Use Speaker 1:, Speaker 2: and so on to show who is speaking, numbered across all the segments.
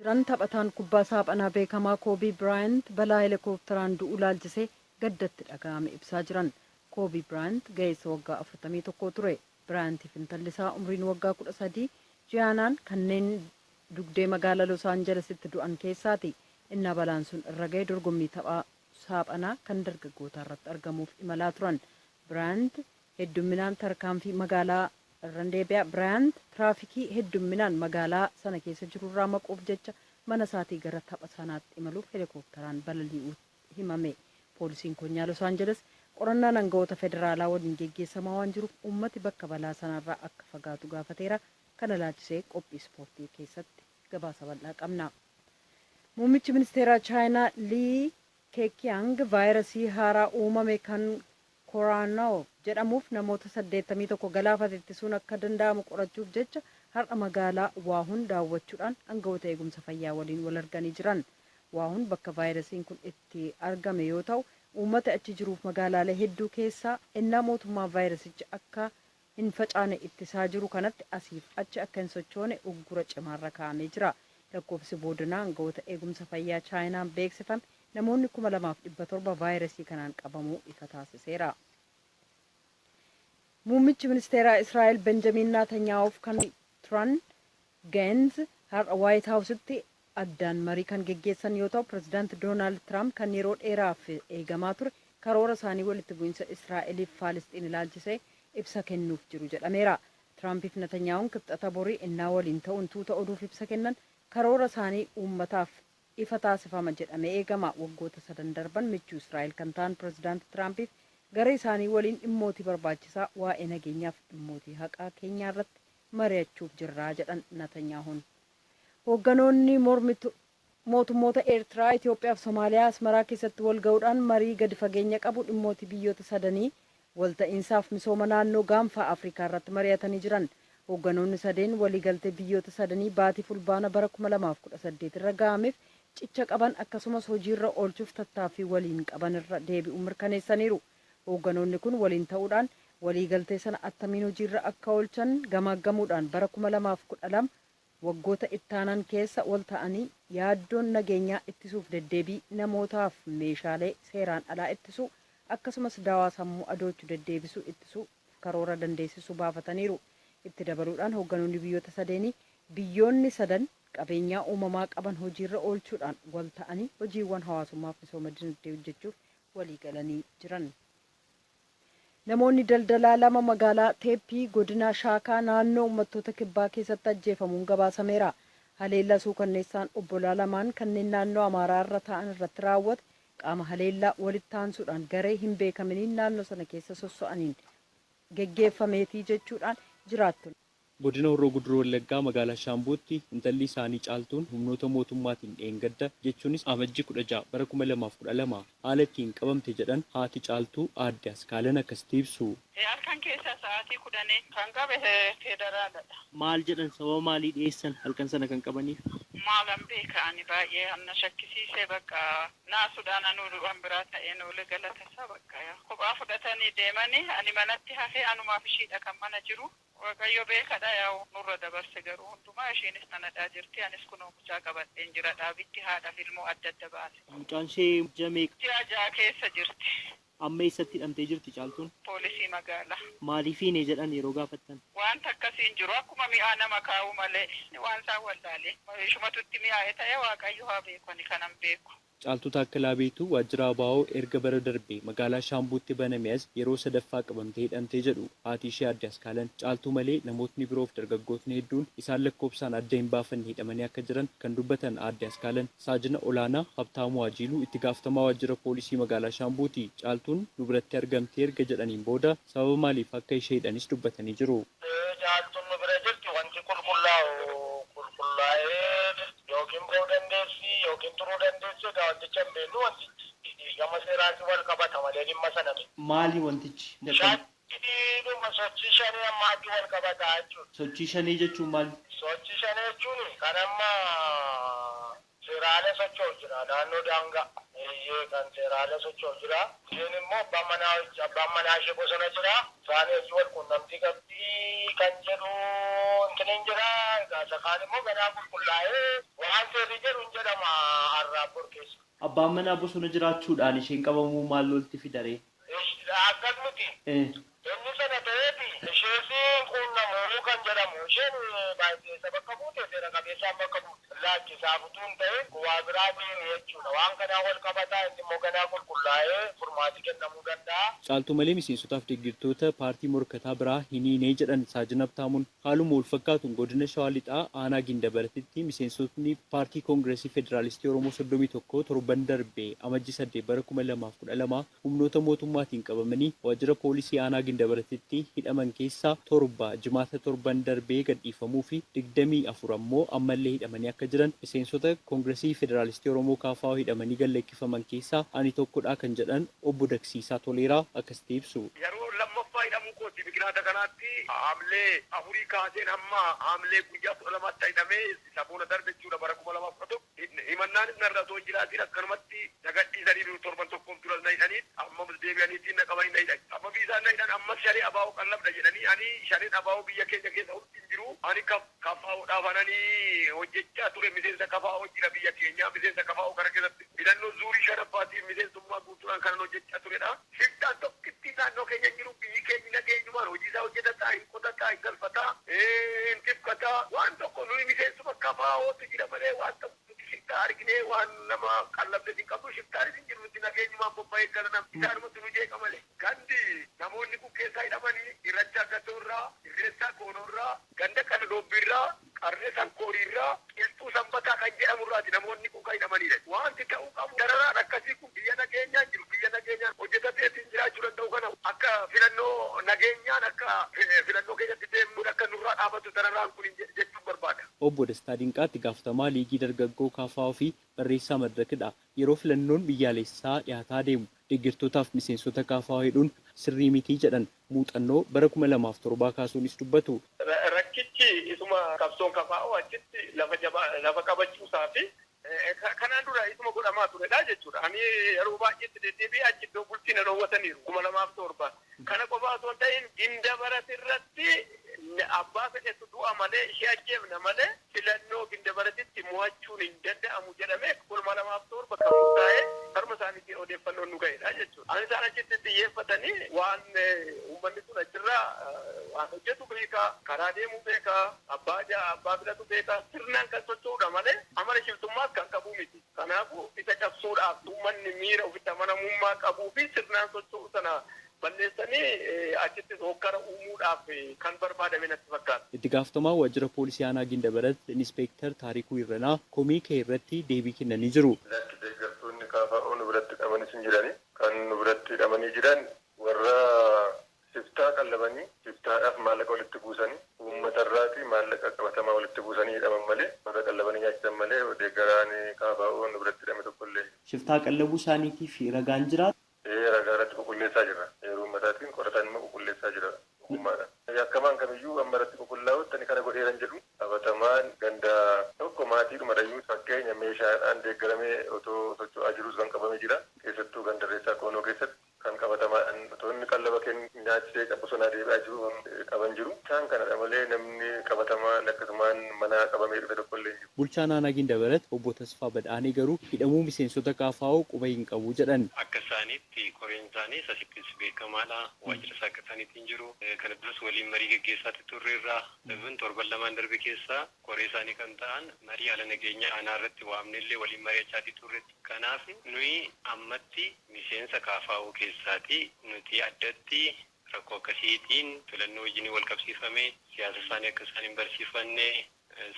Speaker 1: Jiran taphataan kubbaa saaphanaa beekamaa Koobii Biraayant balaa heelikoopteraan du'uu laalchisee gaddatti dhaga'ame ibsaa jiran. Koobii Biraayant ga'eessa waggaa 41 ture. Biraayantiif intalli isaa umriin waggaa 13 ji'aanaan kanneen dugdee magaalaa Los Aanjelesitti du'an keessaati. Innaa balaan sun irra ga'e dorgommii taphaa saaphanaa kan dargaggootaa irratti argamuuf imalaa turan. Biraayant heddumminaan tarkaanfii magaalaa irraan deebi'a. Biraayant tiraafikii heddumminaan magaalaa sana keessa jirurraa maquuf jecha mana isaatii gara tapha sanaatti imaluuf heelikoopteraan balali'uu himame. Poolisiin konyaa Los Aanjeles qorannaan aangawoota federaalaa waliin geggeessamaa waan jiruuf uummati bakka balaa sanarraa akka fagaatu gaafateera. Kana laalchisee qophii ispoortii keessatti gabaasa bal'aa qabna. Muummichi ministeeraa Chaayinaa Lii Keekiyang vaayirasii haaraa uumame kan koronaa jedhamuuf namoota 81 galaafate ittisuun akka danda'amu qorachuuf jecha har'a magaalaa Waahun daawwachuudhaan aangawoota eegumsa fayyaa waliin wal arganii jiran. Waahun bakka vaayirasiin kun itti argame yoo ta'u, uummata achi jiruuf magaalaalee hedduu keessaa innaa mootummaa vaayirasichi akka hin facaane ittisaa jiru kanatti asiif achi akka hin sochoone uggura cimaarra kaa'amee jira. Lakkoofsi boodinaa aangawoota eegumsa fayyaa Chaayinaan beeksifame namoonni 2700 vaayirasii kanaan qabamuu ifa taasiseera. Muummichi ministeeraa Israa'el Benjamin Netanyaa'uuf kan turan Geenz har'a Waayit Haawusitti addaan marii kan geggeessan yoo ta'u, pirezidaanti Doonaald Tiraamp kan yeroo dheeraaf eegamaa ture karoora isaanii walitti bu'iinsa Israa'eliif Faalisxiin ilaalchisee ibsa kennuuf jiru jedhameera. Tiraampiif Netanyaa'uun kibxata borii innaa waliin ta'uun tuuta oduuf ibsa kennan karoora isaanii uummataaf ifa taasifama jedhamee eegama. Waggoota 3 darban michuu Israa'el kan ta'an pirezidaanti Tiraampiif garee isaanii waliin dhimmootii barbaachisaa waa'ee nageenyaaf dhimmootii haqaa keenyaa irratti mari'achuuf jirraa jedhan Netanyaa'uun. Hoogganoonni mootummoota Eertiraa, Itoophiyaa fi Somaaliyaa Asmaraa keessatti wal ga'uudhaan marii gadi fageenya qabu dhimmootii biyyoota sadanii walta'iinsaaf misooma naannoo gaanfa Afrikaa irratti mari'atanii jiran. Hoogganoonni sadeen waliigaltee biyyoota sadanii baatii fulbaana bara 2018 irra ga'ameef cicha qaban akkasumas hojiirra oolchuuf tattaaffii waliin qaban irra deebi'uu mirkaneessaniiru. Hoogganoonni kun waliin ta'uudhaan waliigaltee sana attamiin hojiirra akka oolchan gamaaggamuudhaan bara 2012 waggoota ittaanan keessa wal ta'anii yaaddoon nageenyaa ittisuuf deddeebii namootaaf meeshaalee seeraan alaa ittisuu akkasumas daawaa sammuu adoochuu deddeebisuu ittisuu karoora dandeessisuu baafataniiru. Itti dabaluudhaan hoogganoonni biyyoota sadeenii biyyoonni sadan qabeenyaa uumamaa qaban hojiirra oolchuudhaan wal ta'anii hojiiwwan hawaasummaaf misooma dinagdee hojjechuuf walii galanii jiran. Namoonni daldalaa lama magaalaa Teeppii godina Shaakaa naannoo uummattoota kibbaa keessatti ajjeefamuun gabaasameera. Haleellaa suukanneessaan obbolaa lamaan kanneen naannoo Amaaraa irra ta'an irratti raawwate qaama haleellaa walitti aansuudhaan garee hin beekaminiin naannoo sana keessa sosso'aniin geggeeffameetii jechuudhaan jiraattonni.
Speaker 2: Godina Horroo Guduruu Wallaggaa magaalaa Shaambuutti intalli isaanii Caaltuun humnoota mootummaatiin dheengadda jechuunis amajjii 16 bara 2012 haala ittiin qabamte jedhan haati Caaltuu aadde Askaalan akkasitti ibsu.
Speaker 3: Halkan keessa sa'aatii 10 kan qabe federaaladha.
Speaker 2: Maal jedhan sababa maalii dhiyeessan halkan sana kan qabaniif?
Speaker 3: Maalan beeka'ani baay'ee anna shakkisiisee bakka naasuudhaan anuu waan biraa ta'een oole galatasaa bakka kophaa fudhatanii deemanii ani manatti hafee anumaaf ishiidha kan mana jiru. Waaqayyo beekadha yaa'u nurra dabarse garuu hundumaa isheenis nanadhaa jirti anis kunoo mucaa qabadheen jira dhaabitti haadhaaf ilmoo adda adda baase.
Speaker 2: Mucaan ishee jamee
Speaker 3: ji'a ja'a keessa jirti.
Speaker 2: Amma eessatti hidhamtee jirti Caaltuun?
Speaker 3: Poolisii magaalaa.
Speaker 2: Maaliifiin jedhan yeroo gaafattan?
Speaker 3: Wanta akkasiin jiru akkuma mi'aa nama kaa'u malee waan isaan wallaalee. Ishumatutti mi'aa'ee ta'e Waaqayyo haa beeku ani kanan beeku.
Speaker 2: Caaltuu Taakkalaa Beetuu waajjira ABO erga bara darbee magaalaa Shaambuutti baname as yeroo sadaffaa qabamtee hidhamtee jedhu haati ishee aadde Askaalan. Caaltuu malee namootni biroof dargaggootni hedduun isaan lakkoofsaan adda hin baafanne hidhamanii akka jiran kan dubbatan aadde Askaalan. Saajina olaanaa Habtaamuu Ajiiluu itti gaafatamaa waajjira poolisii magaalaa Shaambuuti. Caaltuun nu biratti argamtee erga jedhaniin booda sababa maaliif akka ishee hidhanis dubbatanii jiru.
Speaker 4: Caaltuun nu bira jirti wanti qulqullaa'ee yookiin ba'uu dandeessi yookiin turuu dandeessi wanticha hin beeknu wantichi gama seeraatti wal qabata malee dhimma sana miti.
Speaker 2: Maali wantichi?
Speaker 4: Shaakkiidhuma sochii shanii ammaatti wal qabata jechuudha.
Speaker 2: Sochii shanii jechuun maali?
Speaker 4: Sochii shanii jechuun kan amma seeraalee socho'u jira naannoo daangaa. Kan seeraalee socho'u jira. Isheen immoo abbaan manaa ishee bosona jira. Isaanii hojii wal quunnamtii qabdii kan jedhu intiniin jira. Gaasa kaan immoo gadaa qulqullaa'ee Waanti jedhu jedhama arraabor keessa.
Speaker 2: Abbaan manaa bosona jiraachuudhaan isheen qabamuu maal lolti fidaree?
Speaker 4: Akkas miti. Inni sana ta'eeti isheen quunnamuu kan jedhamu isheen baay'ee bakka buute seera qabeessaan bakka buute laachisaa butuun ta'e waa biraatiin jechuudha. Waan kanaa wal qabataa inni immoo ganaa qulqullaa'ee furmaati kennamuu danda'a.
Speaker 2: Caaltuu malee miseensotaaf deeggartoota paartii morkataa biraa hin hiinee jedhan Saajin Abtaamuun haaluma wal fakkaatuun godina Shawaa Lixaa aanaa Gindabaratitti miseensotni paartii Koongireesii Federaalistii Oromoo 31 torban darbee amajjii 8 bara 2012 humnoota mootummaatiin qabamanii waajjira poolisii aanaa Gindabaratitti hidhaman keessaa 7 jimaata torban darbee gadhiifamuu fi 24 ammoo ammallee hidhamanii akka jiran miseensota Koongireesii Federaalistii Oromoo KFO hidhamanii galleeffaman keessaa ani tokkodha kan jedhan obbo Daksiisaa Toleeraa akkasitti ibsu.
Speaker 5: Yeroo lammaffaa hidhamuu kooti biqilaata kanaatti haamlee afurii kaaseen hamma haamlee guyyaa 12 hidhamee saboona darbe jechuudha bara 2011 himannaan narra osoo jiraatiin akkanumatti nagadhiisanii torban tokkoon dura na hidhanii amma deebi'aniitiin na qabanii na hidhan amma biisaan na hidhan amma sharii abaa'oo qallabda jedhanii ani shariin abaa'oo biyya keenya keessa hundi hin jiru ani KFO'dhaaf ananii hojjechaa ture miseensa KFO jira biyya keenya miseensa KFO kana keessatti filannoo zuurii shanaffaatiin miseensummaa guutuudhaan kanan hojjechaa turedha. Shiftaan tokkitti naannoo keenya jiru biyyi keenya nageenyumaan hojii isaa hojjetataa hin qotataa hin galfataa hin tifkataa waan tokko nuyi miseensuma KFO'tu jira malee waan tokko shiftaa arginee waan nama qallabde hin qabu shiftaanis hin jiru nuti nageenyumaan bobba'ee gara namni isaanumatti nu jeeqa malee. Gandi namoonni kun keessaa hidhamanii irrachaa gatoorraa irreessaa koonoorraa ganda kana doobbiirraa qarree sankooriirraa qilxuu sanbataa kan jedhamurraati namoonni kun kan hidhamanidha. Wanti ta'uu qabu dararaan akkasii kun biyya nageenyaan jiru biyya nageenyaan hojjetateetiin jiraachuu danda'u kana akka filannoo nageenyaan akka filannoo keessatti deemuun akka nurraa dhaabatu dararaan kun jechuun barbaada.
Speaker 2: Obbo Dastaa Dinqaatti gaafatamaa liigii dargaggoo KFO fi barreessaa madirakidha. Yeroo filannoon biyyaalessaa dhiyaataa deemu deeggartootaaf miseensota KFO hidhuun sirrii mitii jedhan muuxannoo bara 2007 kaasuunis dubbatu.
Speaker 5: Rakkichi isuma qabsoon KFO achitti lafa qabachuusaa fi kanaan dura isuma godhamaa turedha jechuudha. Ani yeroo baay'eetti deddeebi'ee achi iddoo bulchiina dhoowwataniiru 2007. Kana qofaa osoo ta'in Gindabarat irratti abbaa fedhetu du'a malee ishee ajjeefna malee filannoo Gindabaratitti mo'achuun hin danda'amu jedhamee 2007 kan murtaa'ee harma isaaniitiin odeeffannoon nu ga'edha jechuudha. Ani isaan achitti xiyyeeffatanii waan uummanni sun achirraa waan hojjetu beekaa, karaa deemuu beekaa, abbaa filatu beekaa, sirnaan kan socho'uudha malee amala shiftummaas kan qabu miti. Kanaafuu isa cabsuudhaaf uummanni miira ofitti amanamummaa qabuu fi sirnaan socho'u sana balleessanii achitti hokkara uumuudhaaf kan barbaadame natti fakkaata.
Speaker 2: Itti gaafatamaa waajjira poolisii aanaa Gindabarat Inspektar Taarikuu Irranaa komii kee irratti deebii kennanii jiru.
Speaker 6: Deeggartoonni KFO nu biratti qabanis hin jirani. Kan nu biratti hidhamanii jiran warra shiftaa qallabanii shiftaadhaaf maallaqa walitti buusanii uummatarraati maallaqa qabatamaa walitti buusanii hidhaman malee warra qallabanii nyaachisan malee deeggaraan KFO nu biratti hidhame tokkollee.
Speaker 2: Shiftaa qallabuu isaaniitiif ragaan jiraata?
Speaker 6: Ragaa irratti qulqulleessaa jira. Yeroo uummataatiin qorataan immoo qulqulleessaa jira. Uummaadha. Yakkamaan kamiyyuu amma irratti qulqullaa'utti ani kana godheeran jedhu qabatamaan ganda tokko maatiidhuma dhayyuu fakkeenya meeshaadhaan deeggaramee otoo socho'aa jirus kan qabamee jira. Keessattuu gandarreessaa koonoo keessatti kan qabatamaan otoonni qallaba nyaachisee bosonaa deebi'aa jiru qaban jiru. Isaan kanadha malee namni qabatamaan akkasumaan mana qabamee dhufe tokkollee jiru.
Speaker 2: Bulchaan aanaa Gindabarat obbo Tasfaa Badhaanee garuu hidhamuu miseensota KFO quba hin qabu jedhan.
Speaker 5: Akka isaaniitti koreen isaanii asittis beekamaadha. Waajjira isaa akka isaaniitiin jiru. Kana duras waliin marii gaggeessaatti turreerraa. Dabin torban lamaan darbe keessaa koree isaanii kan ta'an marii haala nageenyaa aanaa irratti waamnellee waliin mari'achaatii turreetti. Kanaaf nuyi ammatti miseensa KFO keessaati nuti addatti rakkoo akkasiitiin filannoo wajjin wal qabsiifamee siyaasa isaanii akka isaan hin barsiifanne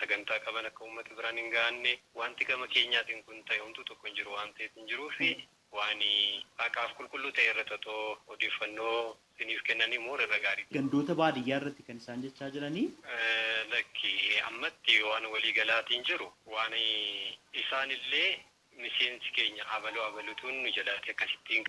Speaker 5: sagantaa qaban akka uummata biraan hin gahanne wanti gama keenyaatiin kun ta'e homtuu tokko hin jiru waan ta'eef hin jiruu fi waan haqaaf qulqulluu ta'e irratti otoo odeeffannoo isiniif kennanii immoo irra gaarii.
Speaker 2: Gandoota baadiyyaa irratti kan isaan jechaa jiranii?
Speaker 5: Lakki ammatti waan waliigalaatiin jiru waan isaanillee miseensi keenya abaluutuun nu jalaatti akkasittiin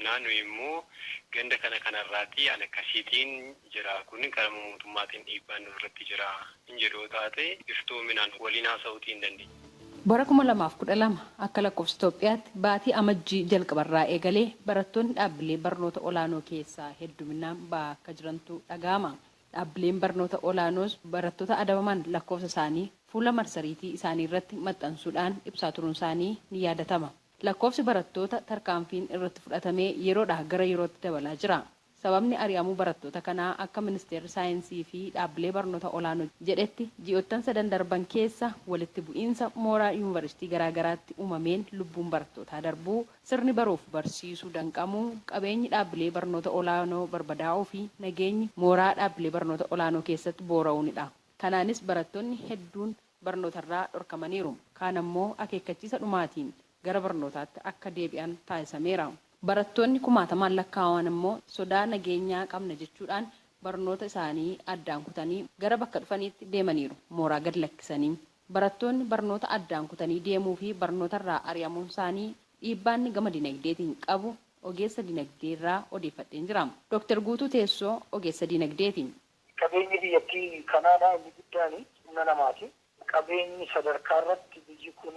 Speaker 5: naannu immoo ganda kanarraati an akkasiitiin jira kun kan mootummaatiin dhiibbaan irratti jira hin jedhoo taate iftoominaan waliin haasa'uutii hin dandeenya.
Speaker 1: Bara 2012 akka lakkoofsa Itoophiyaatti baatii amajjii jalqabarraa eegalee barattoonni dhaabbilee barnoota olaanoo keessaa hedduminaan bakka jirantu dhaga'ama. Dhaabbileen barnoota olaanoos barattoota adabaman lakkoofsa isaanii
Speaker 7: fuula marsariitii isaanii irratti maxxansuudhaan ibsaa turuun isaanii ni yaadatama. Lakkoofsi barattoota tarkaanfiin irratti fudhatamee yeroodhaa gara yerootti dabalaa jira. Sababni ari'amuu barattoota kanaa akka ministeerri saayinsii fi dhaabbilee barnoota olaanoo jedhetti ji'oottan 3 darban keessa walitti bu'iinsa mooraa yuunivarsiitii garaagaraatti uumameen lubbuun barattootaa darbuu, sirni baruuf barsiisuu danqamuu, qabeenyi dhaabbilee barnoota olaanoo barbadaa'uu fi nageenyi mooraa dhaabbilee barnoota olaanoo keessatti boora'uunidha. Kanaanis barattoonni hedduun barnootarraa dhorkamaniiru. Kaan ammoo akeekkachiisa dhumaatiin gara barnootaatti akka deebi'an taasisameera. Barattoonni kumaatamaan lakkaa'aman immoo sodaa nageenyaa qabna jechuudhaan barnoota isaanii addaan kutanii gara bakka dhufaniitti deemaniiru mooraa gad lakkisanii. Barattoonni barnoota addaan kutanii deemuu fi barnootarraa ari'amuun isaanii dhiibbaanni gama dinagdeetiin qabu ogeessa dinagdeerraa odeeffadheen jira. Dr. Guutuu Teessoo ogeessa dinagdeetiin.
Speaker 4: Qabeenyi biyyattii kanaadhaa inni guddaan humna namaati. Qabeenyi sadarkaa irratti biyyi kun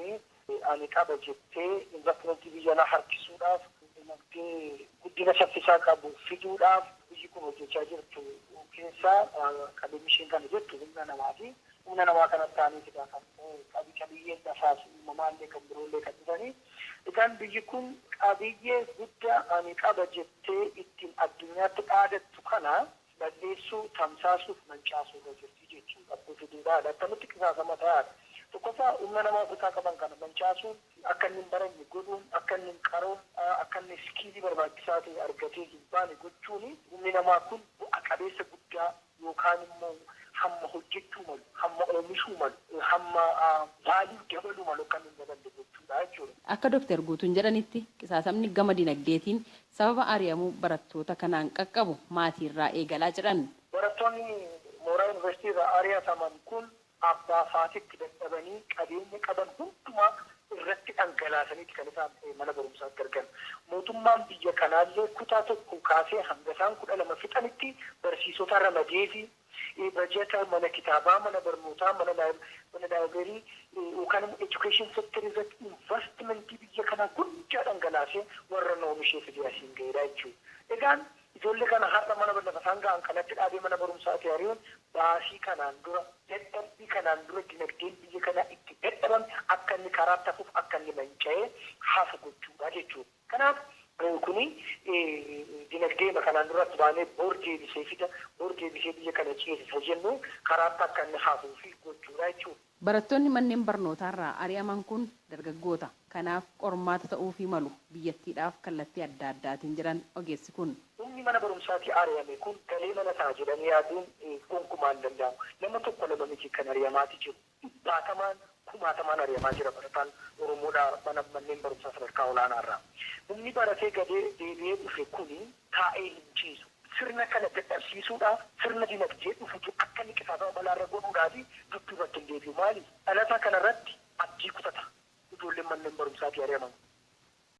Speaker 4: ani qaba jettee investimentii biyya alaa harkisuudhaaf dinagdee guddina saffisaa qabu fiduudhaaf biyyi kun hojjechaa jirtu keessaa qabeenyi isheen kana jettu humna namaati. Humna namaa kanatti ta'aniitidha kan qabiyyeen lafaas uumamaallee kan biroollee kan dhufanii. Egaan biyyi kun qabiyyee guddaa ani qaba jettee ittiin addunyaatti dhaadattu kana balleessuu tamsaasuuf mancaasuu irra jirti jechuudha. Abbootidhaadha. Akkamitti qisaasama ta'aadha. Tokkoffaa humna namaa Afrikaa qaban kana mancaasuun akka inni hin baranne godhuun akka inni hin qaroon akka inni iskiilii barbaachisaa ta'e argatee hin baane gochuun humni namaa kun bu'a qabeessa guddaa yookaan immoo hamma hojjechuu malu, hamma oomishuu malu, hamma vaaluu dabaluu malu kan hin daballe gochuudha jechuudha.
Speaker 7: Akka Dr. Guutuun jedhanitti qisaasamni gama dinagdeetiin sababa ari'amuu barattoota kanaan qaqqabu maatiirraa eegalaa jedhan.
Speaker 4: Barattoonni mooraa yuunivarsiitii irraa ari'ataman kun abbaa faatitti dadhabanii qabeenya qaban hundumaa irratti dhangalaasaniiti kan isaan mana barumsaatti argan. Mootummaan biyya kanaallee kutaa tokko kaasee hanga isaan 12 fixanitti barsiisota ramadee fi bajeta mana kitaabaa, mana barnootaa, mana laayibireerii yookaan immoo education sector irratti investimentii biyya kanaa guddaa dhangalaasee warra oomishee fidee asiin ga'eedha jechuudha. Egaan ijoollee kana har'a mana lafa isaan ga'an kanatti dhaabee mana barumsaatti ari'uun baasii kanaan dura dadhabbii kanaan dura dinagdeen biyya kanaa itti dadhabame akka inni karaa tafuuf akka inni manca'ee hafu gochuudha jechuudha. Kanaaf kuni dinagdee kanaan duratti baanee boordeebisee fida boordeebisee biyya kana ceesisa jennu karaa akka inni hafuu fi gochuudha jechuudha.
Speaker 7: Barattoonni manneen barnootaarraa ari'aman kun dargaggoota. Kanaaf qormaata ta'uufii malu biyyattiidhaaf kallattii adda addaatiin jiran ogeessi kun.
Speaker 4: Humni mana barumsaatii ari'ame kun galee mana ta'a jedhanii yaaduun gonkumaan danda'amu. Nama tokko lama miti kan ari'amaati jiru. Kumaatamaan ari'amaa jira barataan Oromoodhaa manneen barumsaa sadarkaa olaanaarraa. Humni baratee gadee deebi'ee dhufe kuni taa'ee hin ciisu. Sirna kana dadhabsiisuudhaaf sirna dinagdee dhufutu akka inni qisaasama balaarra godhuudhaa fi dudduubatti hin deebi'u maali? Dhalataa kanarratti abdii kutata. Ijoolleen manneen barumsaatii ari'aman.